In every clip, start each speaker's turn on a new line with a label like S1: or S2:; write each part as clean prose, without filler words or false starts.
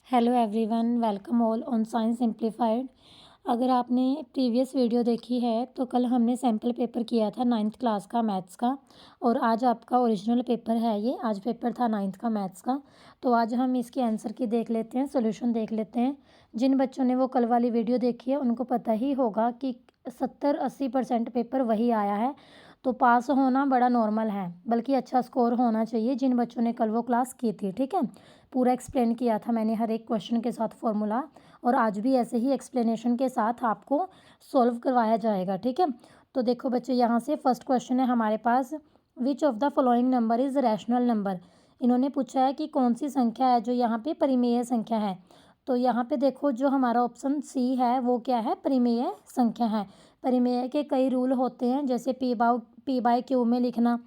S1: Hello everyone, welcome all on science simplified. अगर आपने previous video देखी है तो कल हमने सैम्पल पेपर किया था 9th क्लास का मैथ्स का, और आज आपका ओरिजिनल पेपर है। ये आज पेपर था 9th का मैथ्स का। तो आज हम इसके आंसर की देख लेते हैं, सॉल्यूशन देख लेते हैं। जिन बच्चों ने वो कल वाली वीडियो देखी है उनको पता ही होगा कि 70-80% पेपर वही आया है। तो पास होना बड़ा नॉर्मल है, बल्कि अच्छा स्कोर होना चाहिए जिन बच्चों ने कल वो क्लास की थी। ठीक है, पूरा एक्सप्लेन किया था मैंने हर एक क्वेश्चन के साथ फॉर्मूला, और आज भी ऐसे ही एक्सप्लेनेशन के साथ आपको सॉल्व करवाया जाएगा। ठीक है, तो देखो बच्चे, यहाँ से फर्स्ट क्वेश्चन है हमारे पास, which of the following number is rational number. इन्होंने पूछा है कि कौन सी संख्या है जो यहाँ पे परिमेय संख्या है। तो यहाँ पे देखो, जो हमारा ऑप्शन सी है वो क्या है, परिमेय संख्या है। परिमेय के कई रूल होते हैं, जैसे p/q में लिखना,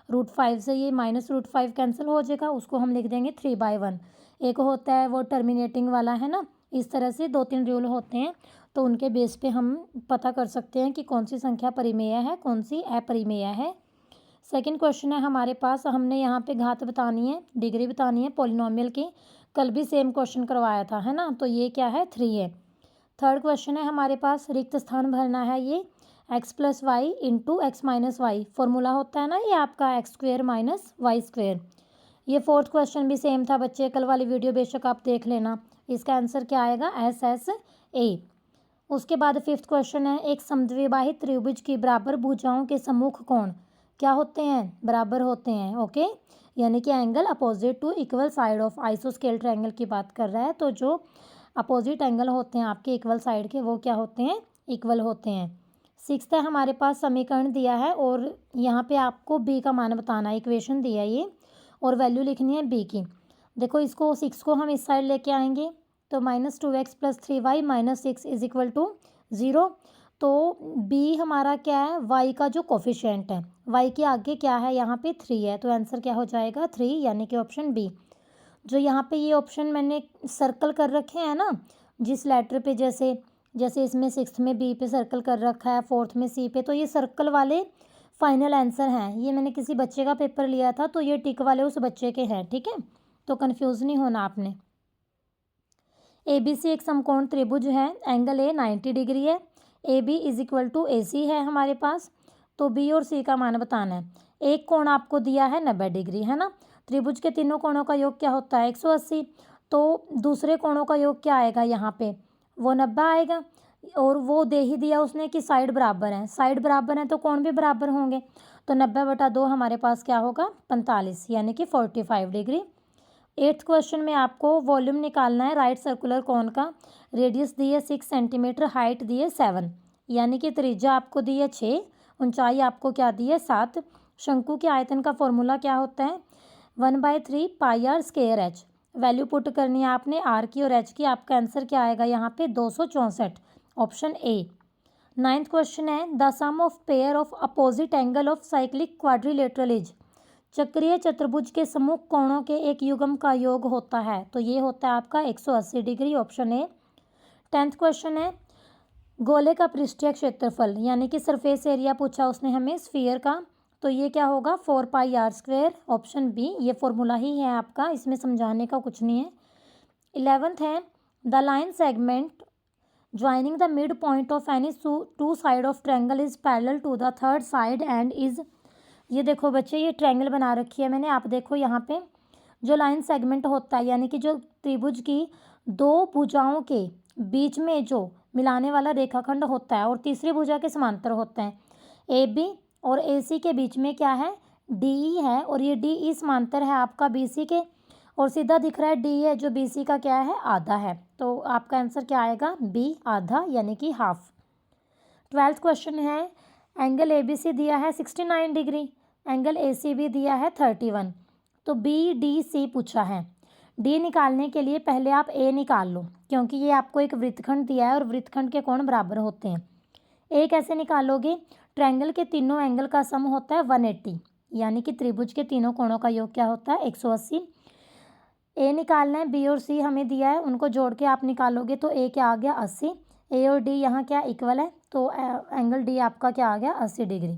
S1: √5 से ये -√5 कैंसिल हो जाएगा, उसको हम लिख देंगे 3/1। एक होता है वो टर्मिनेटिंग वाला, है ना। इस तरह से 2-3 रूल होते हैं, तो उनके बेस पे हम पता कर सकते हैं कि कौन सी संख्या परिमेय है, कौन सी अपरिमेय है। सेकंड क्वेश्चन है हमारे पास, हमने यहाँ पे घात बतानी है, डिग्री बतानी है पॉलिनोमियल की। कल भी सेम क्वेश्चन करवाया था, है ना। तो ये क्या है, 3 है। थर्ड क्वेश्चन है हमारे पास, रिक्त स्थान भरना है। ये x+y इंटू x-y फॉर्मूला होता है ना, ये आपका x² - y²। ये फोर्थ क्वेश्चन भी सेम था बच्चे, कल वाली वीडियो बेशक आप देख लेना। इसका आंसर क्या आएगा, SSA। उसके बाद फिफ्थ क्वेश्चन है, एक समद्विबाहित त्रिभुज की बराबर भुजाओं के सम्मुख कोण क्या होते हैं, बराबर होते हैं। ओके, यानी कि angle opposite to equal side of आइसोस्केल ट्रायंगल की बात कर रहा है। तो जो अपोजिट एंगल होते हैं आपके इक्वल साइड के, वो क्या होते हैं, इक्वल होते हैं। सिक्स्थ है हमारे पास, समीकरण दिया है और यहाँ पे आपको बी का मान बताना है। इक्वेशन दिया है ये, और वैल्यू लिखनी है बी की। देखो, इसको 6 को हम इस साइड लेके आएंगे, तो -2x + 3y - 6 = 0। तो बी हमारा क्या है, y का जो कोफिशिएंट है, y के आगे क्या है, यहाँ पे 3 है, तो आंसर क्या हो जाएगा, 3, यानी कि ऑप्शन बी। जो यहाँ पे ये ऑप्शन मैंने सर्कल कर रखे हैं ना, जिस लेटर पे, जैसे जैसे इसमें 6th में बी पे सर्कल कर रखा है, 4th में सी पे, तो ये सर्कल वाले फाइनल आंसर हैं। ये मैंने किसी बच्चे का पेपर लिया था, तो ये टिक वाले उस बच्चे के हैं। ठीक है, तो कन्फ्यूज़ नहीं होना आपने। ABC एक समकोण त्रिभुज है, एंगल A 90 डिग्री है, AB = AC है हमारे पास। तो B और C का मान बताना है। एक कोण आपको दिया है 90 डिग्री, है ना। त्रिभुज के तीनों कोणों का योग क्या होता है, 180। तो दूसरे कोणों का योग क्या आएगा, यहाँ पे वो 90 आएगा, और वो दे ही दिया उसने कि साइड बराबर है। साइड बराबर है तो कोण भी बराबर होंगे, तो 90/2 हमारे पास क्या होगा, 45, यानी कि 45 डिग्री। 8th क्वेश्चन में आपको वॉल्यूम निकालना है राइट सर्कुलर कोन का। रेडियस दी है 6 सेंटीमीटर, हाइट दी है 7, यानी कि त्रिज्या आपको दी है 6, ऊंचाई आपको क्या दी है 7। शंकु के आयतन का फॉर्मूला क्या होता है, 1/3 πr²h। वैल्यू पुट करनी है आपने आर की और एच की। आपका आंसर क्या आएगा यहाँ पे, 264, ऑप्शन ए। 9th क्वेश्चन है, the sum of pair of opposite angle of cyclic quadrilateral is. चक्रीय चतुर्भुज के सम्मुख कोणों के एक युग्म का योग होता है, तो ये होता है आपका 180 degree, option A. 10th question है, गोले का पृष्ठीय क्षेत्रफल, यानी कि सरफेस एरिया पूछा उसने हमें स्फीयर का, तो ये क्या होगा, 4πr², ऑप्शन बी। ये फॉर्मूला ही है आपका, इसमें समझाने का कुछ नहीं है। 11th है, the line segment joining the mid point of any two side of triangle is parallel to the third side and is. ये देखो बच्चे, ये ट्रायंगल बना रखी है मैंने, आप देखो यहाँ पे जो लाइन सेगमेंट होता है, यानी कि जो त्रिभुज की दो भुजाओं के बीच में जो मिलाने वाला रेखाखंड होता है, और तीसरी भुजा के समांतर होता है। ए बी और ए सी के बीच में क्या है, डी ई है, और ये डी ई समांतर है आपका बी सी के, और सीधा दिख रहा है डी है, जो बी सी का क्या है, आधा है। तो आपका आंसर क्या आएगा, बी, आधा, यानी कि हाफ। 12th क्वेश्चन है, एंगल ए बी सी दिया है 69 डिग्री, एंगल ए सी भी दिया है 31। तो बी डी सी पूछा है। डी निकालने के लिए पहले आप ए निकाल लो, क्योंकि ये आपको एक वृत्तखंड दिया है और वृत्तखंड के कोण बराबर होते हैं। ए कैसे निकालोगे, ट्रायंगल के तीनों एंगल का सम होता है 180, यानी कि त्रिभुज के तीनों कोणों का योग क्या होता है, 180। ए निकालना है, बी और सी हमें दिया है, उनको जोड़ के आप निकालोगे तो ए क्या आ गया, 80। ए और डी यहाँ क्या इक्वल है, तो एंगल डी आपका क्या आ गया, 80 डिग्री।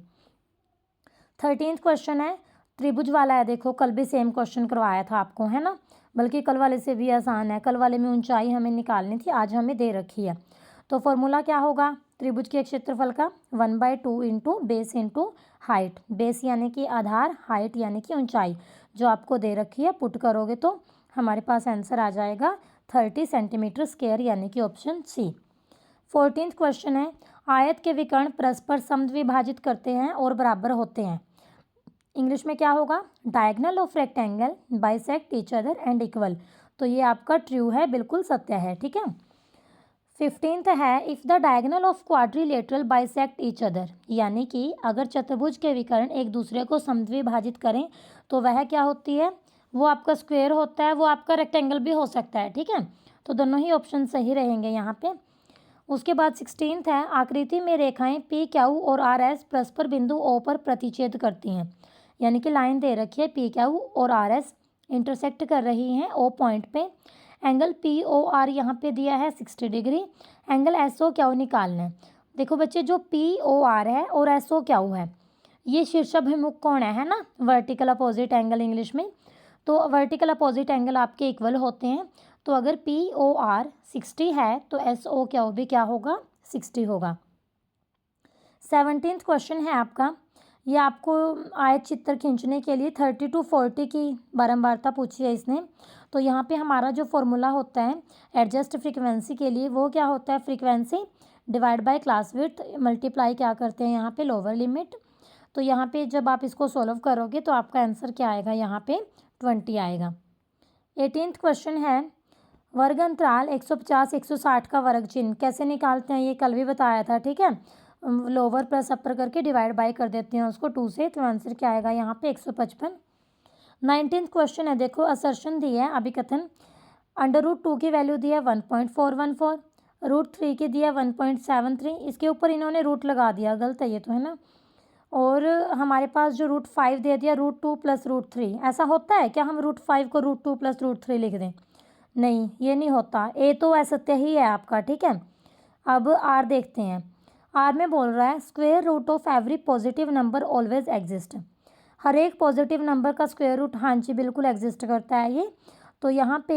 S1: 13th क्वेश्चन है, त्रिभुज वाला है, देखो कल भी सेम क्वेश्चन करवाया था आपको, है ना। बल्कि कल वाले से भी आसान है। कल वाले में ऊंचाई हमें निकालनी थी, आज हमें दे रखी है। तो फॉर्मूला क्या होगा त्रिभुज के क्षेत्रफल का 1/2 into base into height. Base यानी कि आधार, हाइट यानी कि ऊंचाई जो आपको दे रखी है। पुट करोगे तो हमारे पास आंसर आ जाएगा 30 सेंटीमीटर स्क्वायर यानी कि ऑप्शन सी। 14th क्वेश्चन है आयत के विकर्ण परस्पर समद्विभाजित करते हैं और बराबर होते हैं। इंग्लिश में क्या होगा diagonal of rectangle bisect each other and equal. तो ये आपका ट्रू है, बिल्कुल सत्य है। ठीक है। 15th है if the diagonal of quadrilateral bisect each other, यानी कि अगर चतुर्भुज के विकर्ण एक दूसरे को समद्विभाजित करें तो वह क्या होती है, वो आपका स्क्वायर होता है, वो आपका रेक्टेंगल भी हो सकता है। ठीक है। तो दोनों ही ऑप्शन सही रहेंगे यहाँ पे। उसके बाद 16th है आकृति में रेखाएं पी क्यू और आर एस परस्पर बिंदु ओ पर प्रतिच्छेद करती हैं, यानी कि लाइन दे रखी है पी क्यू और आर एस इंटरसेक्ट कर रही हैं ओ पॉइंट पे। एंगल पी ओ आर यहाँ पे दिया है 60 degree. Angle S O Q निकालना है। देखो बच्चे जो पी ओ आर है और एस ओ क्यू है ये शीर्षाभिमुख कोण है ना, वर्टिकल अपोजिट एंगल इंग्लिश में। तो वर्टिकल अपोजिट एंगल आपके इक्वल होते हैं। तो अगर पी ओ आर 60 है तो एस ओ क्यू भी क्या होगा 60 होगा। 17th क्वेश्चन है आपका, ये आपको आयत चित्र खींचने के लिए 30 to 40 की बारंबारता पूछी है इसने। तो यहाँ पे हमारा जो फॉर्मूला होता है एडजस्ट फ्रीक्वेंसी के लिए वो क्या होता है frequency divide by class width multiply क्या करते हैं यहाँ पे लोअर लिमिट। तो यहाँ पे जब आप इसको सॉल्व करोगे तो आपका आंसर क्या आएगा यहाँ पे 20 आएगा। 18th क्वेश्चन है वर्ग अंतराल 150 160 का वर्ग चिन्ह कैसे निकालते हैं, ये कल भी बताया था। ठीक है। लोअर प्लस अपर करके डिवाइड बाय कर देते हैं उसको 2 से, तो आंसर क्या आएगा यहाँ पे 155। 19th क्वेश्चन है देखो असर्शन दिया है अभिकथन √2 की वैल्यू दिया है 1.414, √3 की दिया 1.73। इसके ऊपर इन्होंने रूट लगा दिया, गलत है ये तो है ना। और हमारे पास जो √5 दे दिया √2 + √3। ऐसा होता है क्या हम √5 को √2 + √3 लिख दें, नहीं ये नहीं होता। ए तो असत्य ही है आपका। ठीक है। अब आर देखते हैं। आर में बोल रहा है square root of every positive number always exist. हर एक पॉजिटिव नंबर का स्क्वायर रूट हाँ जी बिल्कुल एग्जिस्ट करता है ये। तो यहाँ पे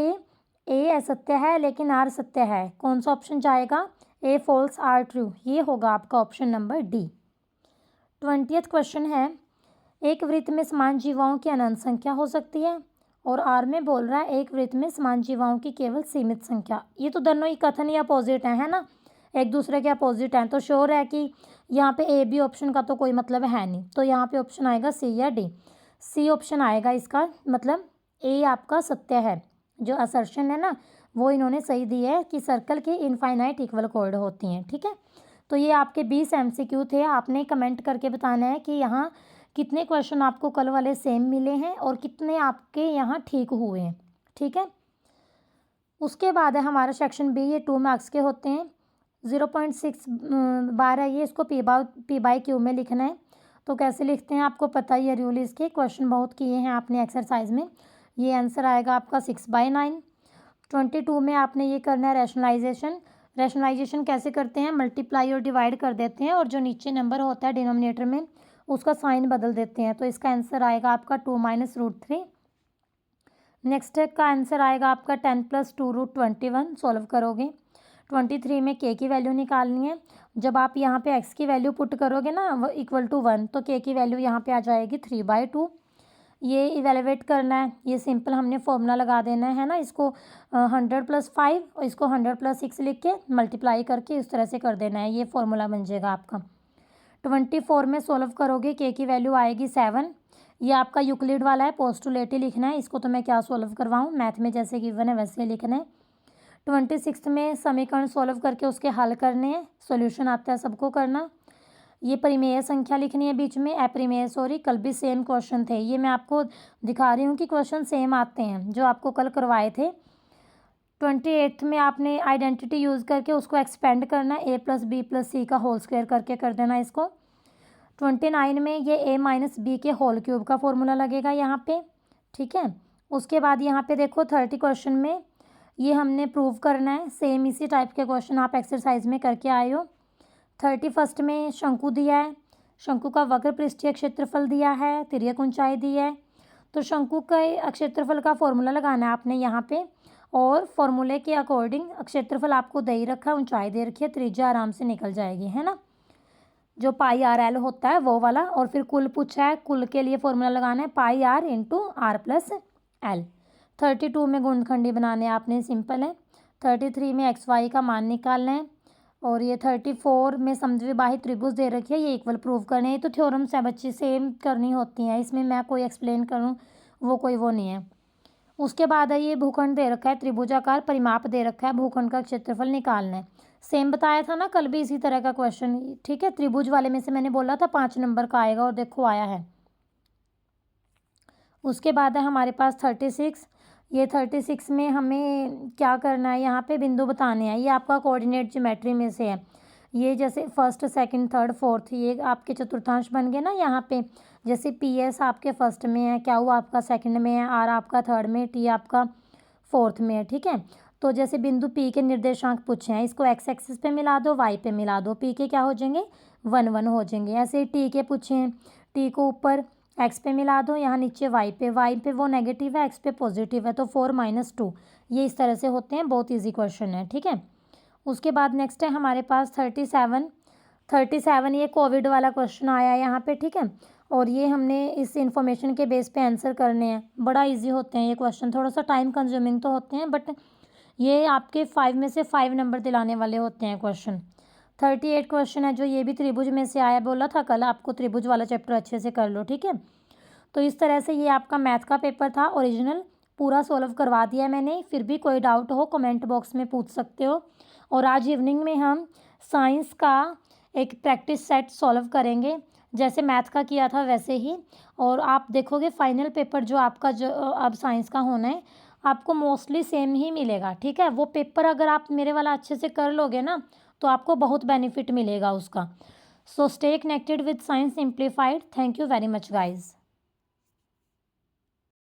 S1: ए असत्य है लेकिन आर सत्य है। कौन सा ऑप्शन जाएगा, ए फॉल्स आर ट्रू, ये होगा आपका option number D. 20th question है एक वृत्त में समान जीवाओं की अनंत संख्या हो सकती है, और आर में बोल रहा है एक वृत्त में समान जीवाओं की केवल सीमित संख्या। ये तो दोनों ही कथन या अपोजिट है ना, एक दूसरे के अपोजिट हैं। तो श्योर है कि यहाँ पे ए बी ऑप्शन का तो कोई मतलब है नहीं। तो यहाँ पे ऑप्शन आएगा सी या डी। सी ऑप्शन आएगा इसका, मतलब ए आपका सत्य है। जो असर्शन है ना वो इन्होंने सही दी है कि सर्कल के इनफाइनाइट इक्वल कॉर्ड होती हैं। ठीक है। तो ये आपके 20 MCQ थे। आपने कमेंट करके बताना है कि यहाँ कितने क्वेश्चन आपको कल वाले सेम मिले हैं और कितने आपके यहाँ ठीक हुए हैं। ठीक है। उसके बाद है हमारा सेक्शन बी, ये 2 मार्क्स के होते हैं। 0.6 बार है ये, इसको पी बाई क्यू में लिखना है। तो कैसे लिखते हैं आपको पता ही है रूल, इसके क्वेश्चन बहुत किए हैं आपने एक्सरसाइज में। ये आंसर आएगा आपका 6/9। 22 में आपने ये करना है रैशनलाइजेशन। रैशनलाइजेशन कैसे करते हैं, मल्टीप्लाई और डिवाइड कर देते हैं और जो नीचे नंबर होता है डिनोमिनेटर में उसका साइन बदल देते हैं। तो इसका आंसर आएगा आपका 2 - √3। नेक्स्ट का आंसर आएगा आपका 10 + 2 √21। सॉल्व करोगे 23 में के की वैल्यू निकालनी है। जब आप यहाँ पे एक्स की वैल्यू पुट करोगे ना = 1 तो के की वैल्यू यहाँ पे आ जाएगी 3/2। ये इवेलुएट करना है, ये सिंपल हमने फॉर्मूला लगा देना है ना। इसको 100 + 5 और इसको 100 + 6 लिख के मल्टीप्लाई करके इस तरह से कर देना है, ये फॉर्मूला बन जाएगा आपका। 24 में सॉल्व करोगे के की वैल्यू आएगी 7। ये आपका यूक्लिड वाला है, पोस्टुलेट ही लिखना है। इसको तो मैं क्या सॉल्व करवाऊँ, मैथ में जैसे गिवन है वैसे लिखना है। 26 में समीकरण सॉल्व करके उसके हल करने हैं, सॉल्यूशन आता है सबको करना। ये परिमेय संख्या लिखनी है बीच में, अप्रिमेय सॉरी, कल भी सेम क्वेश्चन थे। ये मैं आपको दिखा रही हूँ कि क्वेश्चन सेम आते हैं जो आपको कल करवाए थे। 28 में आपने आइडेंटिटी यूज़ करके उसको एक्सपेंड करना है, a + b + c का होल स्क्वायर करके कर देना इसको। 29 में ये a - b के होल क्यूब का फॉर्मूला लगेगा यहाँ पे। ठीक है। उसके बाद यहाँ पे देखो 30 क्वेश्चन में ये हमने प्रूव करना है। सेम इसी टाइप के क्वेश्चन आप एक्सरसाइज में करके आए हो। 31 में शंकु दिया है, शंकु का वक्र पृष्ठीय क्षेत्रफल दिया है, तिर्यक ऊंचाई दी है। तो शंकु का क्षेत्रफल का फॉर्मूला लगाना है आपने यहाँ पे, और फॉर्मूले के अकॉर्डिंग क्षेत्रफल आपको दे ही रखा है, ऊंचाई दे रखी है, त्रिज्या आराम से निकल जाएगी, है ना, जो पाई आर एल होता है वो वाला। और फिर कुल पूछा है, कुल के लिए फॉर्मूला लगाना है pi r into r plus l. 32 में गुणनखंडी बनाने आपने, सिंपल है। 33 में एक्स वाई का मान निकालना है, और ये 34 में समद्विबाही त्रिभुज दे रखी है, ये इक्वल प्रूव करने हैं। तो थ्योरम्स है बच्चे, सेम करनी होती हैं, इसमें मैं कोई एक्सप्लेन करूँ वो नहीं है। उसके बाद है ये भूखंड दे रखा है, त्रिभुजाकार परिमाप दे रखा है, भूखंड का क्षेत्रफल निकालना है। सेम बताया था ना कल भी इसी तरह का क्वेश्चन, ठीक है। त्रिभुज वाले में से मैंने बोला था 5 नंबर का आएगा, और देखो आया है। उसके बाद है हमारे पास 36। ये 36 में हमें क्या करना है, यहाँ पे बिंदु बताने हैं। ये आपका कोऑर्डिनेट ज्योमेट्री में से है। ये जैसे फर्स्ट, सेकंड, थर्ड, फोर्थ, ये आपके चतुर्थांश बन गए ना यहाँ पे। जैसे पी एस आपके फर्स्ट में है, क्या हुआ आपका सेकंड में है, आर आपका थर्ड में, टी आपका फोर्थ में है, ठीक है। तो जैसे बिंदु पी के निर्देशांक पूछे हैं, इसको एक्स एक्सिस पे मिला दो, वाई पे मिला दो, पी के क्या हो जाएंगे 1 1 हो जाएंगे। ऐसे टी के पूछे हैं, टी को ऊपर एक्स पे मिला दो, यहाँ नीचे वाई पे वो नेगेटिव है, एक्स पे पॉजिटिव है, तो 4 - 2। ये इस तरह से होते हैं, बहुत ईजी क्वेश्चन है, ठीक है। उसके बाद नेक्स्ट है हमारे पास 37। ये कोविड वाला क्वेश्चन आया है यहाँ पे, ठीक है। और ये हमने इस इंफॉर्मेशन के बेस पे आंसर करने हैं। बड़ा इजी होते हैं ये क्वेश्चन, थोड़ा सा टाइम कंज्यूमिंग तो होते हैं, बट ये आपके 5 में से 5 नंबर दिलाने वाले होते हैं क्वेश्चन। 38 क्वेश्चन है जो ये भी त्रिभुज में से आया, बोला था कल आपको त्रिभुज वाला चैप्टर अच्छे से कर लो, ठीक है। तो इस तरह से ये आपका मैथ का पेपर था ओरिजिनल, पूरा सॉल्व करवा दिया मैंने। फिर भी कोई डाउट हो कमेंट बॉक्स में पूछ सकते हो। और आज इवनिंग में हम साइंस का एक प्रैक्टिस सेट सॉल्व करेंगे, जैसे मैथ का किया था वैसे ही। और आप देखोगे फाइनल पेपर जो आपका जो अब साइंस का होना है, आपको मोस्टली सेम ही मिलेगा, ठीक है। वो पेपर अगर आप मेरे वाला अच्छे से कर लोगे ना, तो आपको बहुत बेनिफिट मिलेगा उसका। So stay connected with science simplified. Thank you very much guys.